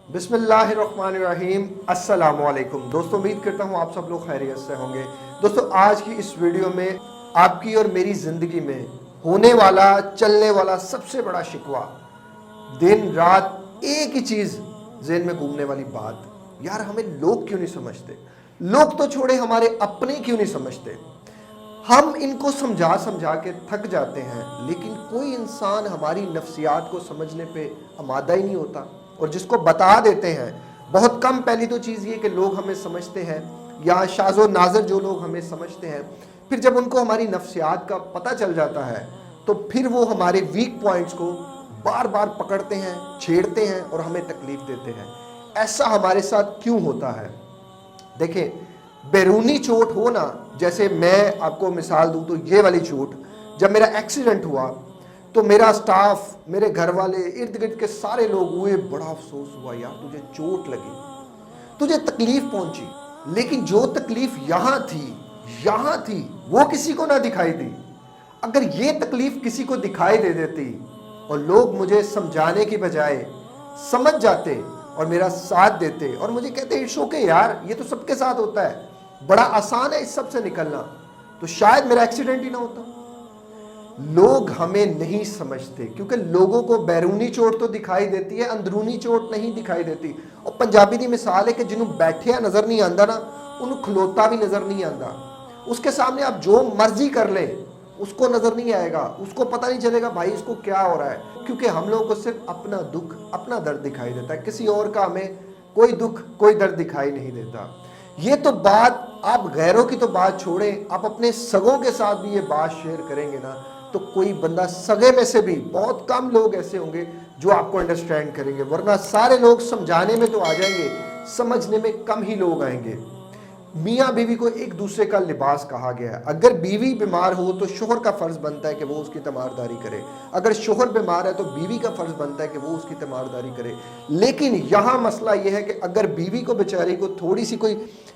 बिस्मिल्लाहिर्रहमानिर्रहीम। अस्सलाम वालेकुम दोस्तों, उम्मीद करता हूँ आप सब लोग खैरियत से होंगे। दोस्तों, आज की इस वीडियो में आपकी और मेरी ज़िंदगी में होने वाला, चलने वाला सबसे बड़ा शिकवा, दिन रात एक ही चीज़ ज़हन में घूमने वाली बात, यार हमें लोग क्यों नहीं समझते। लोग तो छोड़े, हमारे अपने क्यों नहीं समझते। हम इनको समझा समझा के थक जाते हैं, लेकिन कोई इंसान हमारी नफ्सियात को समझने पे आमादा ही नहीं होता। और जिसको बता देते हैं बहुत कम। पहली तो चीज़ ये कि लोग हमें समझते हैं, या शाज़ो नाज़र जो लोग हमें समझते हैं, फिर जब उनको हमारी नफ्सियात का पता चल जाता है तो फिर वो हमारे वीक पॉइंट्स को बार बार पकड़ते हैं, छेड़ते हैं और हमें तकलीफ़ देते हैं। ऐसा हमारे साथ क्यों होता है? देखें, बैरूनी चोट हो ना, जैसे मैं आपको मिसाल दूं तो ये वाली चोट, जब मेरा एक्सीडेंट हुआ तो मेरा स्टाफ, मेरे घर वाले, इर्द गिर्द के सारे लोग हुए, बड़ा अफसोस हुआ यार तुझे चोट लगी, तुझे तकलीफ पहुंची। लेकिन जो तकलीफ यहाँ थी वो किसी को ना दिखाई दी। अगर ये तकलीफ किसी को दिखाई दे देती और लोग मुझे समझाने की बजाय समझ जाते और मेरा साथ देते और मुझे कहते इट्स ओके यार, ये तो सबके साथ होता है, बड़ा आसान है इस सब से निकलना, तो शायद मेरा एक्सीडेंट ही ना होता। लोग हमें नहीं समझते क्योंकि लोगों को बैरूनी चोट तो दिखाई देती है, अंदरूनी चोट नहीं दिखाई देती। और पंजाबी की मिसाल है कि जिन्होंने बैठे नज़र नहीं आंदा ना, उन्हें खलोता भी नज़र नहीं आंदा। उसके सामने आप जो मर्जी कर ले, उसको नज़र नहीं आएगा, उसको पता नहीं चलेगा भाई इसको क्या हो रहा है, क्योंकि हम लोगों को सिर्फ अपना दुख, अपना दर्द दिखाई देता है। किसी और का हमें कोई दुख, कोई दर्द दिखाई नहीं देता। ये तो बात आप गैरों की तो बात छोड़ें, आप अपने सगों के साथ भी ये बात शेयर करेंगे ना, तो कोई बंदा, सगे में से भी बहुत कम लोग ऐसे होंगे जो आपको अंडरस्टैंड करेंगे, वरना सारे लोग समझाने में तो आ जाएंगे, समझने में कम ही लोग आएंगे। मियाँ बीवी को एक दूसरे का लिबास कहा गया है। अगर बीवी बीमार हो तो शोहर का फ़र्ज़ बनता है कि वो उसकी तीमारदारी करे, अगर शोहर बीमार है तो बीवी का फ़र्ज़ बनता है कि वो उसकी तीमारदारी करे। लेकिन यहाँ मसला ये है कि अगर बीवी को बेचारी को थोड़ी सी कोई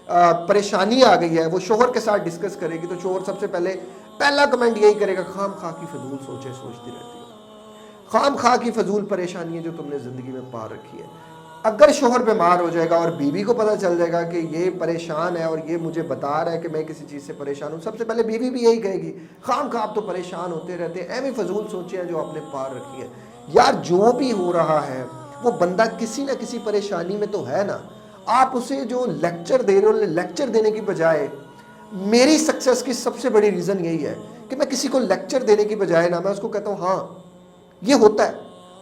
परेशानी आ गई है, वो शोहर के साथ डिस्कस करेगी तो शोहर सबसे पहला कमेंट यही करेगा, खाम खा की फजूल सोचे सोचती रहती हो, खाम खा की फजूल परेशानी है जो तुमने ज़िंदगी में पा रखी है। अगर शोहर बीमार हो जाएगा और बीवी को पता चल जाएगा कि ये परेशान है और ये मुझे बता रहा है कि मैं किसी चीज़ से परेशान हूँ, सबसे पहले बीवी भी यही कहेगी, खाम खा आप तो परेशान होते रहते हैं, ऐਵੇਂ फजूल सोचे जो आपने पार रखी है। यार जो भी हो रहा है वो बंदा किसी ना किसी परेशानी में तो है ना। आप उसे जो लेक्चर दे रहे हो, लेक्चर देने की बजाय, मेरी सक्सेस की सबसे बड़ी रीज़न यही है कि मैं किसी को लेक्चर देने की बजाय ना, मैं उसको कहता हूँ हाँ ये होता है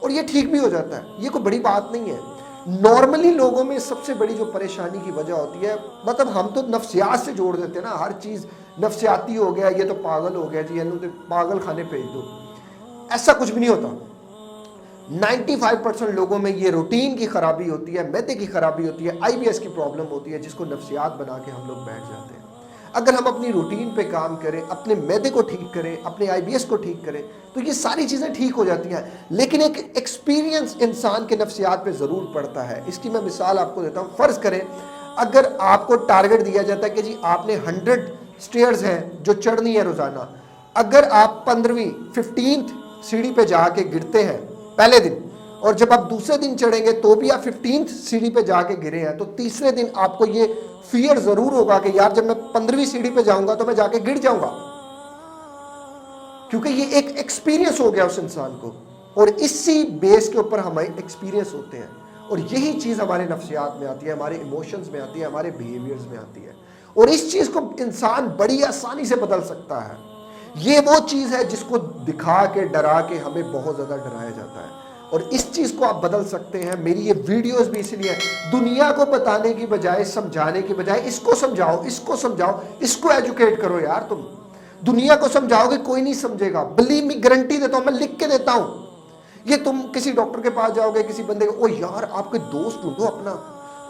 और ये ठीक भी हो जाता है, ये कोई बड़ी बात नहीं है। नॉर्मली लोगों में सबसे बड़ी जो परेशानी की वजह होती है, मतलब हम तो नफ्सियात से जोड़ देते हैं ना, हर चीज़ नफ्सियाती हो गया, ये तो पागल हो गया जी, तो पागल खाने भेज दो। ऐसा कुछ भी नहीं होता। 95% लोगों में ये रूटीन की खराबी होती है, मैदे की खराबी होती है, IBS की प्रॉब्लम होती है, जिसको नफ्सियात बना के हम लोग बैठ जाते हैं। अगर हम अपनी रूटीन पे काम करें, अपने मैदे को ठीक करें, अपने IBS को ठीक करें, तो ये सारी चीज़ें ठीक हो जाती हैं। लेकिन एक एक्सपीरियंस इंसान के नफ्सियात पे ज़रूर पड़ता है। इसकी मैं मिसाल आपको देता हूँ। फ़र्ज़ करें अगर आपको टारगेट दिया जाता है कि जी आपने 100 स्टेयर्स हैं जो चढ़नी है रोज़ाना, अगर आप 15वीं 15th सीढ़ी पे जाके गिरते हैं पहले दिन, और जब आप दूसरे दिन चढ़ेंगे तो भी आप 15th सीढ़ी पे जाके गिरे हैं, तो तीसरे दिन आपको ये फियर जरूर होगा कि यार जब मैं 15वीं सीढ़ी पे जाऊंगा तो मैं जाके गिर जाऊंगा, क्योंकि ये एक एक्सपीरियंस हो गया उस इंसान को। और इसी बेस के ऊपर हमारे एक्सपीरियंस होते हैं, और यही चीज़ हमारे नफ्सियात में आती है, हमारे इमोशंस में आती है, हमारे बिहेवियर्स में आती है। और इस चीज़ को इंसान बड़ी आसानी से बदल सकता है। ये वो चीज़ है जिसको दिखा के, डरा के हमें बहुत ज़्यादा डराया जाता है, और इस चीज़ को आप बदल सकते हैं। मेरी ये वीडियोस भी इसलिए है, दुनिया को बताने की बजाय, समझाने की बजाय, इसको समझाओ, इसको समझाओ, इसको एजुकेट करो। यार तुम दुनिया को समझाओगे कोई नहीं समझेगा, बिलीव मी, गारंटी देता हूँ, मैं लिख के देता हूँ। ये तुम किसी डॉक्टर के पास जाओगे, किसी बंदे को, ओ यार आपके दोस्त ढूंढो अपना,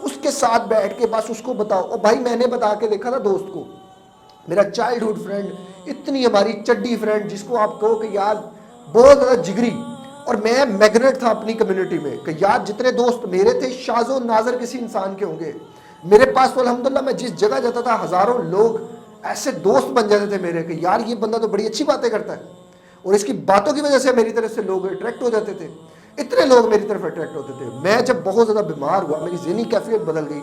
उसके साथ बैठ के बस उसको बताओ। और भाई मैंने बता के देखा था दोस्त को, मेरा चाइल्डहुड फ्रेंड, इतनी हमारी चड्डी फ्रेंड, जिसको आप कहो कि यार बहुत ज़्यादा जिगरी, और मैं मैग्नेट था अपनी कम्युनिटी में कि यार जितने दोस्त मेरे थे शाज़ो नाज़र किसी इंसान के होंगे मेरे पास, तो अल्हम्दुलिल्लाह मैं जिस जगह जाता था हज़ारों लोग ऐसे दोस्त बन जाते थे मेरे कि यार ये बंदा तो बड़ी अच्छी बातें करता है, और इसकी बातों की वजह से मेरी तरफ से लोग अट्रैक्ट हो जाते थे। इतने लोग मेरी तरफ अट्रैक्ट होते थे। मैं जब बहुत ज़्यादा बीमार हुआ, मेरी ज़हनी कैफियत बदल गई,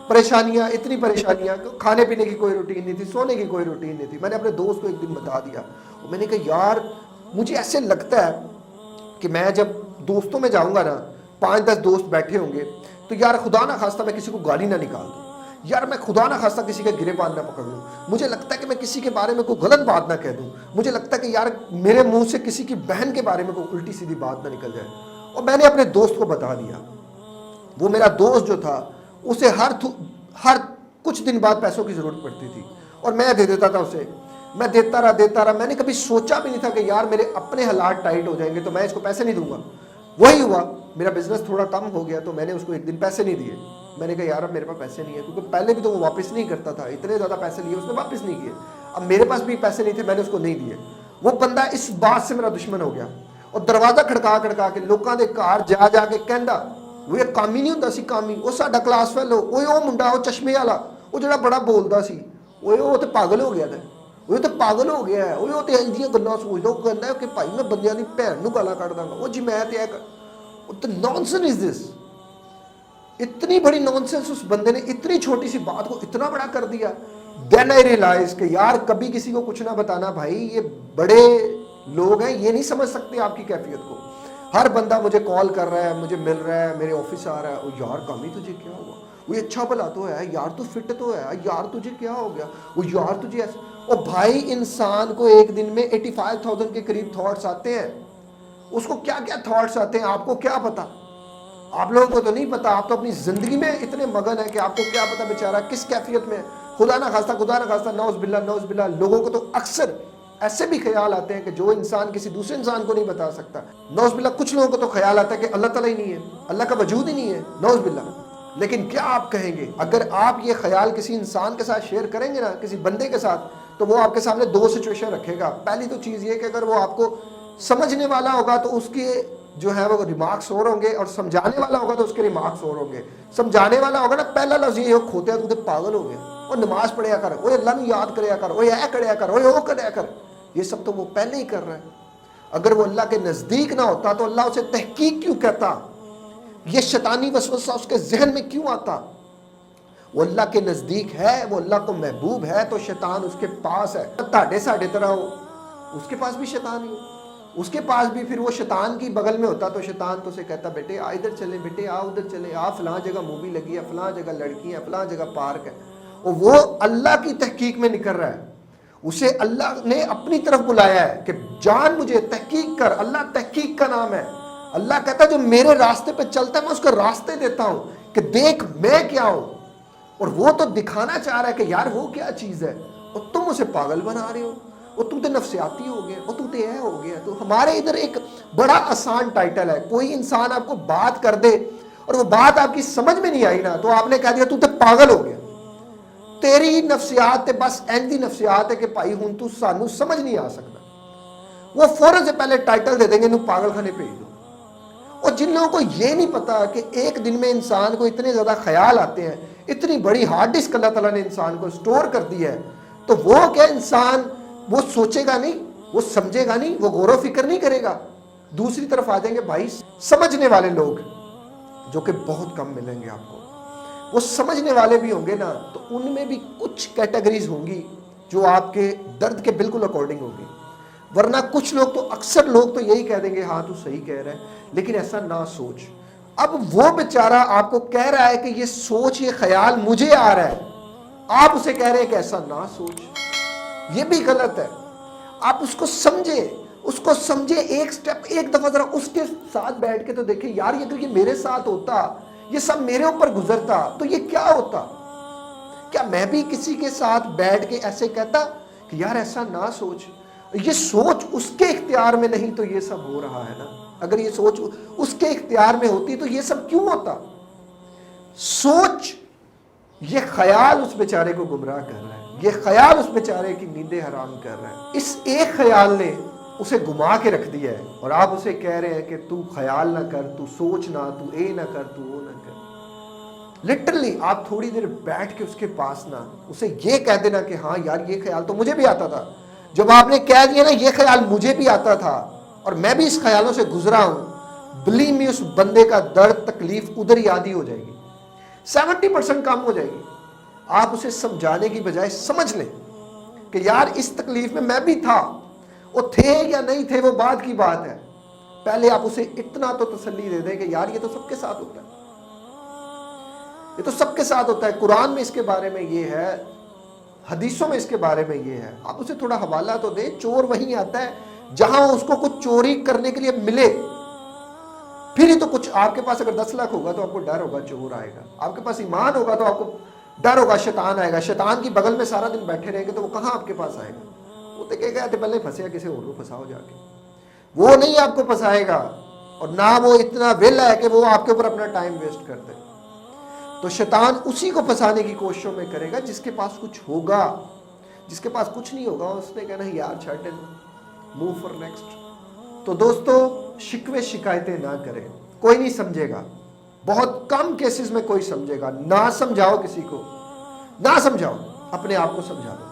परेशानियाँ, इतनी परेशानियाँ, खाने पीने की कोई रूटीन नहीं थी, सोने की कोई रूटीन नहीं थी। मैंने अपने दोस्त को एक दिन बता दिया और मैंने कहा यार मुझे ऐसे लगता है कि मैं जब दोस्तों में जाऊँगा ना, 5-10 दोस्त बैठे होंगे, तो यार खुदा ना खास्ता मैं किसी को गाली ना निकाल दूँ, यार मैं खुदा ना खास्ता किसी का गिरेबान ना पकड़ लूँ, मुझे लगता है कि मैं किसी के बारे में कोई गलत बात ना कह दूँ, मुझे लगता है कि यार मेरे मुंह से किसी की बहन के बारे में कोई उल्टी सीधी बात ना निकल जाए। और मैंने अपने दोस्त को बता दिया। वो मेरा दोस्त जो था उसे हर कुछ दिन बाद पैसों की ज़रूरत पड़ती थी और मैं दे देता था उसे। मैं देता रहा। मैंने कभी सोचा भी नहीं था कि यार मेरे अपने हालात टाइट हो जाएंगे तो मैं इसको पैसे नहीं दूंगा। वही हुआ, मेरा बिजनेस थोड़ा कम हो गया तो मैंने उसको एक दिन पैसे नहीं दिए। मैंने कहा यार अब मेरे पास पैसे नहीं है, क्योंकि पहले भी तो वो वापस नहीं करता था, इतने ज़्यादा पैसे लिए उसने वापस नहीं किए। अब मेरे पास भी पैसे नहीं थे, मैंने उसको नहीं दिए। वो बंदा इस बात से मेरा दुश्मन हो गया और दरवाज़ा खड़का के लोगों के घर जा के कहता, वो एक कामी नहीं होंदा सी, कामी वो साडा क्लास फेलो, वो मुंडा वो चश्मे वाला वो जो बड़ा बोलता सी, वो तो पागल हो गया था, वो तो पागल हो गया है, वो तो इंजिया गल्लां सोचदा, वो कहंदा कि भाई मैं बंदियां दी भैन नूं गालां कढ दांगा, वो जी मैं ते तो नॉनसेंस इज दिस। इतनी बड़ी नॉनसेंस उस बंदे ने इतनी छोटी सी बात को इतना बड़ा कर दिया। देन आई रियलाइज कि यार कभी किसी को कुछ ना बताना भाई, ये बड़े लोग हैं, ये नहीं समझ सकते आपकी कैफियत को। हर बंदा मुझे कॉल कर रहा है, मुझे मिल रहा है, मेरे ऑफिस आ रहा है, ओ यार कामी तुझे क्या हुआ, वो अच्छा भला तो है यार, तू फिट तो है यार, तुझे क्या हो गया, वो यार तुझे ऐसा। और भाई इंसान को एक दिन में 85,000 के करीब थॉट्स आते हैं, उसको क्या क्या थॉट्स आते हैं आपको क्या पता। आप लोगों को तो नहीं पता, आप तो अपनी जिंदगी में इतने मगन है कि आपको क्या पता बेचारा किस कैफियत में। खुदा ना खास्ता नौज बिल्ला लोगों को तो अक्सर ऐसे भी ख्याल आते हैं कि जो इंसान किसी दूसरे इंसान को नहीं बता सकता। नौज बिल्ला कुछ लोगों को तो ख्याल आता है कि अल्लाह ताला ही नहीं है, अल्लाह का वजूद ही नहीं है, नौज बिल्ला। लेकिन क्या आप कहेंगे अगर आप ये ख्याल किसी इंसान के साथ शेयर करेंगे ना, किसी बंदे के साथ, तो वो आपके सामने दो सिचुएशन रखेगा। पहली तो चीज़ ये कि अगर वो आपको समझने वाला होगा तो उसके जो है वो रिमार्क्स और होंगे, और समझाने वाला होगा तो उसके रिमार्क्स और होंगे। समझाने वाला होगा ना, पहला लफ्ज़ ये हो, खोते तू तो पागल हो गया, और नमाज पढ़िया कर, वो अल्लाह नूं याद करया कर, वो ऐ करया कर, वो करया कर। ये सब तो वो पहले ही कर रहा है। अगर वो अल्लाह के नज़दीक ना होता तो अल्लाह उसे तहकीक क्यों कहता, ये शैतानी वसवसा उसके जहन में क्यों आता। वो अल्लाह के नज़दीक है, वो अल्लाह को महबूब है, तो शैतान उसके पास है। ताड़े साढ़े तरह हो, उसके पास भी शैतान ही, उसके पास भी फिर वो शैतान की बगल में होता तो शैतान तो उसे कहता बेटे आ इधर चले, बेटे आ उधर चले, आ फलां जगह मूवी लगी है, फलां जगह लड़की है, फलां जगह पार्क है। और वो अल्लाह की तहकीक में निकल रहा है, उसे अल्लाह ने अपनी तरफ बुलाया है कि जान मुझे तहकीक कर। अल्लाह तहकीक का नाम है। अल्लाह कहता है जो मेरे रास्ते पे चलता है मैं उसको रास्ते देता हूं कि देख मैं क्या हूं। और वो तो दिखाना चाह रहा है कि यार वो क्या चीज़ है, और तुम उसे पागल बना रहे हो, और तुम तो नफसियाती हो गए, और तू तो यह हो गया। तो हमारे इधर एक बड़ा आसान टाइटल है, कोई इंसान आपको बात कर दे और वो बात आपकी समझ में नहीं आई ना, तो आपने कह दिया तू तो पागल हो गया, तेरी नफसियात है बस एंदी नफसियात है कि भाई हूं तू सानू समझ नहीं आ सकता। वो फौरन से पहले टाइटल दे देंगे, तू पागल खाने भेज दो। और जिन लोगों को ये नहीं पता कि एक दिन में इंसान को इतने ज़्यादा ख्याल आते हैं, इतनी बड़ी हार्ड डिस्क अल्लाह ताला ने इंसान को स्टोर कर दी है, तो वो क्या इंसान वो सोचेगा नहीं, वो समझेगा नहीं, वो गौर फिक्र नहीं करेगा। दूसरी तरफ आ जाएंगे भाई समझने वाले लोग, जो कि बहुत कम मिलेंगे आपको। वो समझने वाले भी होंगे ना, तो उनमें भी कुछ कैटेगरीज होंगी जो आपके दर्द के बिल्कुल अकॉर्डिंग होगी। वरना कुछ लोग तो अक्सर लोग तो यही कह देंगे हाँ तू सही कह रहा है, लेकिन ऐसा ना सोच। अब वो बेचारा आपको कह रहा है कि ये सोच, ये ख्याल मुझे आ रहा है, आप उसे कह रहे हैं कि ऐसा ना सोच, ये भी गलत है। आप उसको समझे एक स्टेप, एक दफा जरा उसके साथ बैठ के तो देखें यार ये अगर ये मेरे साथ होता, ये सब मेरे ऊपर गुजरता तो ये क्या होता। क्या मैं भी किसी के साथ बैठ के ऐसे कहता कि यार ऐसा ना सोच, ये सोच उसके इख्तियार में नहीं तो ये सब हो रहा है ना। अगर ये सोच उसके इख्तियार में होती तो ये सब क्यों होता। सोच, ये ख्याल उस बेचारे को गुमराह कर रहा है, ये ख्याल उस बेचारे की नींदें हराम कर रहा है। इस एक ख्याल ने उसे घुमा के रख दिया है, और आप उसे कह रहे हैं कि तू ख्याल ना कर, तू सोच ना, तू ये ना कर, तू वो ना कर। लिटरली आप थोड़ी देर बैठ के उसके पास ना उसे ये कह देना कि हाँ यार ये ख्याल तो मुझे भी आता था। जब आपने कह दिया ना ये ख्याल मुझे भी आता था और मैं भी इस ख्यालों से गुजरा हूं, बिलीव मी उस बंदे का दर्द तकलीफ उधर ही आधी हो जाएगी, 70% कम हो जाएगी। आप उसे समझाने की बजाय समझ लें कि यार इस तकलीफ में मैं भी था, वो थे या नहीं थे वो बाद की बात है। पहले आप उसे इतना तो तसल्ली दे दें कि यार ये तो सबके साथ होता है, ये तो सबके साथ होता है। कुरान में इसके बारे में ये है, हदीसों में इसके बारे में ये है। आप उसे थोड़ा हवाला तो दे। चोर वहीं आता है जहां उसको कुछ चोरी करने के लिए मिले, फिर ही तो कुछ। आपके पास अगर 10 लाख होगा तो आपको डर होगा चोर आएगा, आपके पास ईमान होगा तो आपको डर होगा शैतान आएगा। शैतान की बगल में सारा दिन बैठे रहेंगे तो वो कहाँ आपके पास आएगा? वो तो कहेगा पहले फंसे किसी और को फंसाओ जाके, वो नहीं आपको फंसाएगा। और ना वो इतना वेला है कि वो आपके ऊपर अपना टाइम वेस्ट कर दे। तो शैतान उसी को फंसाने की कोशिशों में करेगा जिसके पास कुछ होगा। जिसके पास कुछ नहीं होगा उसने कहना यार छट इट, मूव फॉर नेक्स्ट। तो दोस्तों शिकवे शिकायतें ना करें, कोई नहीं समझेगा। बहुत कम केसेस में कोई समझेगा। ना समझाओ किसी को, ना समझाओ, अपने आप को समझा लो।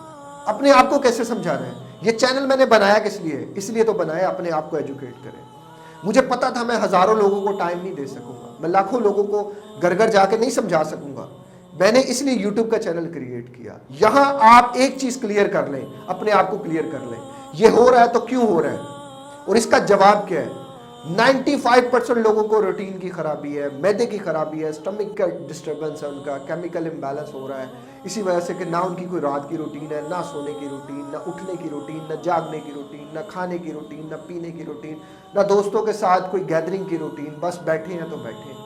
अपने आप को कैसे समझाना है? ये चैनल मैंने बनाया किस लिए? इसलिए तो बनाया अपने आप को एजुकेट करें। मुझे पता था मैं हजारों लोगों को टाइम नहीं दे सकूंगा, मैं लाखों लोगों को घर घर जाके नहीं समझा सकूंगा। मैंने इसलिए YouTube का चैनल क्रिएट किया। यहां आप एक चीज क्लियर कर लें, अपने आप को क्लियर कर लें, ये हो रहा है तो क्यों हो रहा है और इसका जवाब क्या है। 95% लोगों को रूटीन की खराबी है, मैदे की खराबी है, स्टमक का डिस्टर्बेंस है, उनका केमिकल इम्बैलेंस हो रहा है। इसी वजह से कि ना उनकी कोई रात की रूटीन है, ना सोने की रूटीन, ना उठने की रूटीन, ना जागने की रूटीन, ना खाने की रूटीन, ना पीने की रूटीन, ना दोस्तों के साथ कोई गैदरिंग की रूटीन। बस बैठे हैं तो बैठे हैं।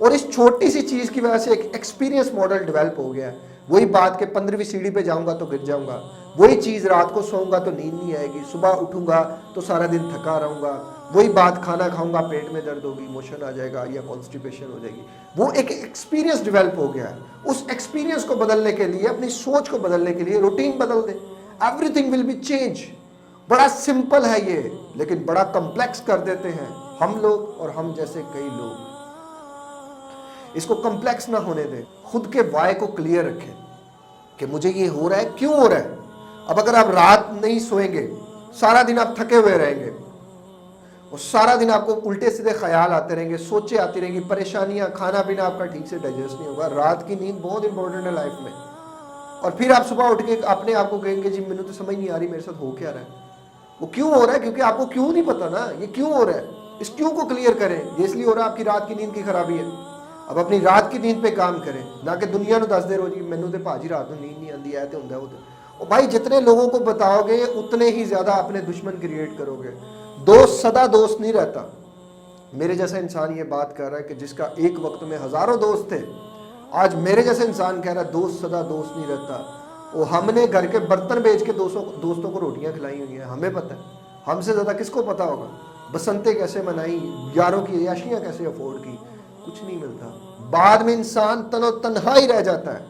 और इस छोटी सी चीज की वजह से एक एक्सपीरियंस मॉडल डेवलप हो गया है। वही बात के 15वीं सीढ़ी पे जाऊंगा तो गिर जाऊंगा, वही चीज रात को सोऊंगा तो नींद नहीं आएगी, सुबह उठूंगा तो सारा दिन थका रहूंगा, वही बात खाना खाऊंगा पेट में दर्द होगी, मोशन आ जाएगा या कॉन्स्टिपेशन हो जाएगी। वो एक एक्सपीरियंस डेवलप हो गया है। उस एक्सपीरियंस को बदलने के लिए, अपनी सोच को बदलने के लिए रूटीन बदल दे, एवरीथिंग विल बी चेंज। बड़ा सिंपल है ये, लेकिन बड़ा कॉम्प्लेक्स कर देते हैं हम लोग और हम जैसे कई लोग। इसको कॉम्प्लेक्स ना होने दें, खुद के वाय को क्लियर रखें कि मुझे ये हो रहा है, क्यों हो रहा है। अब अगर आप रात नहीं सोएंगे, सारा दिन आप थके हुए रहेंगे और सारा दिन आपको उल्टे सीधे ख्याल आते रहेंगे, सोचे आती रहेंगी, परेशानियां, खाना पीना आपका ठीक से डाइजेस्ट नहीं होगा। रात की नींद बहुत इंपॉर्टेंट है लाइफ में। और फिर आप सुबह उठ के अपने आप को कहेंगे जी मैंने तो समझ नहीं आ रही मेरे साथ हो क्या रहा है। वो क्यों हो रहा है? क्योंकि आपको क्यों नहीं पता ना, ये क्यों हो रहा है। इस क्यों को क्लियर करें। ये इसलिए हो रहा है आपकी रात की नींद की खराबी है। अब अपनी रात की नींद पे काम करें, ना कि दुनिया को दस दे रहो जी मैनू तो भाजी रात में नींद नहीं आती है तो होंगे वो तो। भाई जितने लोगों को बताओगे उतने ही ज्यादा अपने दुश्मन क्रिएट करोगे। दोस्त सदा दोस्त नहीं रहता। मेरे जैसा इंसान ये बात कर रहा है कि जिसका एक वक्त में हजारों दोस्त थे, आज मेरे जैसा इंसान कह रहा है दोस्त सदा दोस्त नहीं रहता। वो हमने घर के बर्तन बेच के दोस्तों को रोटियां खिलाई हुई हैं, हमें पता है। हमसे ज्यादा किसको पता होगा बसंतें कैसे मनाई, यारों की अयाशियां कैसे अफोर्ड की। कुछ नहीं मिलता। बाद में इंसान तनो तन्हा ही रह जाता है।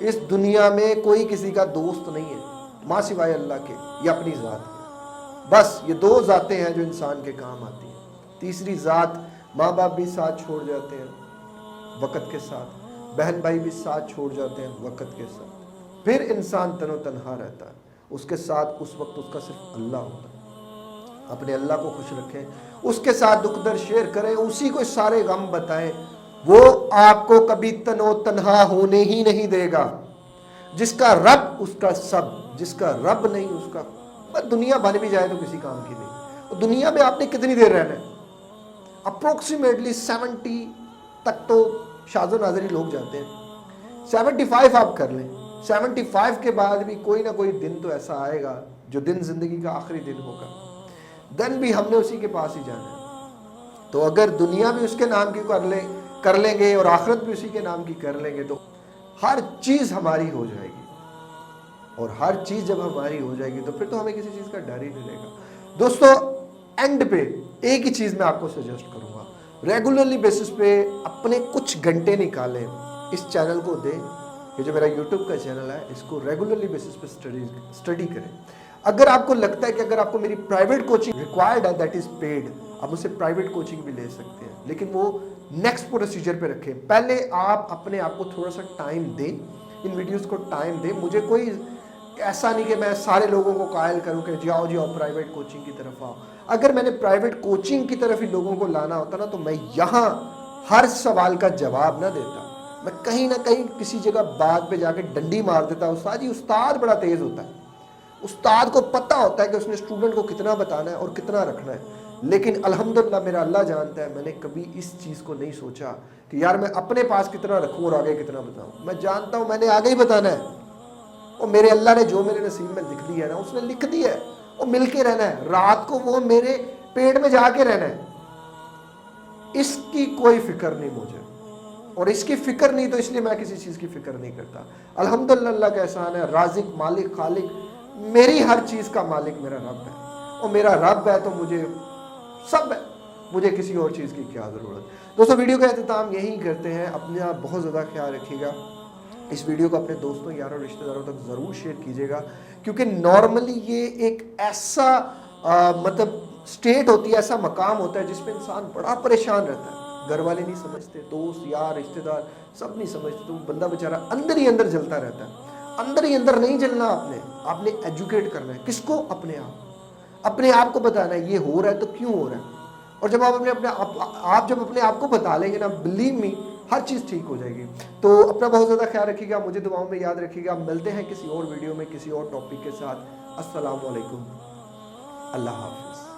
इस दुनिया में कोई किसी का दोस्त नहीं है माँ सिवाय अल्लाह के या अपनी ज़ात के। बस ये दो ज़ातें हैं जो इंसान के काम आती हैं। तीसरी ज़ात, माँ बाप भी साथ छोड़ जाते हैं वक़्त के साथ, बहन भाई भी साथ छोड़ जाते हैं वक़्त के साथ। फिर इंसान तनो तन्हा रहता है। उसके साथ उस वक्त उसका सिर्फ अल्लाह होता है। अपने अल्लाह को खुश रखें, उसके साथ दुख दर्द शेयर करें, उसी को सारे गम बताएं। वो आपको कभी तनो तन्हा होने ही नहीं देगा। जिसका रब उसका सब, जिसका रब नहीं उसका बस। दुनिया बन भी जाए तो किसी काम की नहीं। और दुनिया में आपने कितनी देर रहना है? अप्रोक्सीमेटली 70 तक तो शाज़ो नाज़री लोग जाते हैं। 75 आप कर लें। 75 के बाद भी कोई ना कोई दिन तो ऐसा आएगा जो दिन जिंदगी का आखिरी दिन होगा। दिन भी हमने उसी के पास ही जाना है। तो अगर दुनिया भी उसके नाम की कर लेंगे और आखिरत भी उसी के नाम की कर लेंगे तो हर चीज हमारी हो जाएगी। और हर चीज जब हमारी हो जाएगी तो फिर तो हमें किसी चीज का डर ही नहीं रहेगा। दोस्तों एंड पे एक ही चीज मैं आपको सजेस्ट करूंगा, रेगुलरली बेसिस पे अपने कुछ घंटे निकालें, इस चैनल को दें। ये जो मेरा यूट्यूब का चैनल है इसको रेगुलरली बेसिस पे स्टडी करें। अगर आपको लगता है कि अगर आपको मेरी प्राइवेट कोचिंग रिक्वायर्ड है, दैट इज पेड, आप मुझसे प्राइवेट कोचिंग भी ले सकते हैं, लेकिन वो नेक्स्ट प्रोसीजर पे रखें। पहले आप अपने आप को थोड़ा सा टाइम दें, इन वीडियोस को टाइम दें। मुझे कोई ऐसा नहीं कि मैं सारे लोगों को कायल करूं कि जाओ जाओ प्राइवेट कोचिंग की तरफ आओ। अगर मैंने प्राइवेट कोचिंग की तरफ ही लोगों को लाना होता ना, तो मैं यहाँ हर सवाल का जवाब ना देता, मैं कहीं ना कहीं किसी जगह बात पे जाके डंडी मार देता। उस्ताद जी, उस्ताद बड़ा तेज होता है, उस्ताद को पता होता है कि उसने स्टूडेंट को कितना बताना है और कितना रखना है। लेकिन अल्हम्दुलिल्लाह मेरा अल्लाह जानता है, मैंने कभी इस चीज़ को नहीं सोचा कि यार मैं अपने पास कितना रखूँ और आगे कितना बताऊँ। मैं जानता हूँ मैंने आगे ही बताना है, और मेरे अल्लाह ने जो मेरे नसीब में लिख दिया है ना, उसने लिख दिया है, वो मिल के रहना है। रात को वो मेरे पेट में जाके रहना है, इसकी कोई फिक्र नहीं मुझे, और इसकी फिक्र नहीं तो इसलिए मैं किसी चीज़ की फिक्र नहीं करता। अल्हम्दुलिल्लाह अल्लाह का एहसान है, राज़िक मालिक खालिक मेरी हर चीज़ का मालिक मेरा रब है, और मेरा रब है तो मुझे सब है, मुझे किसी और चीज़ की क्या ज़रूरत। दोस्तों वीडियो का अख्ताम यही करते हैं, अपना बहुत ज़्यादा ख्याल रखिएगा। इस वीडियो को अपने दोस्तों यारों रिश्तेदारों तक ज़रूर शेयर कीजिएगा, क्योंकि नॉर्मली ये एक ऐसा मतलब स्टेट होती है, ऐसा मकाम होता है जिसमें इंसान बड़ा परेशान रहता है। घर वाले नहीं समझते, दोस्त यार रिश्तेदार सब नहीं समझते, तो बंदा बेचारा अंदर ही अंदर जलता रहता है। अंदर ही अंदर नहीं जलना, आपने एजुकेट करना है। किसको? अपने आप को बताना है ये हो रहा है तो क्यों हो रहा है। और जब आप अपने आप को बता लेंगे ना, बिलीव मी, हर चीज़ ठीक हो जाएगी। तो अपना बहुत ज़्यादा ख्याल रखिएगा, मुझे दुआओं में याद रखिएगा। मिलते हैं किसी और वीडियो में किसी और टॉपिक के साथ। अस्सलाम वालेकुम, अल्लाह हाफ़िज़।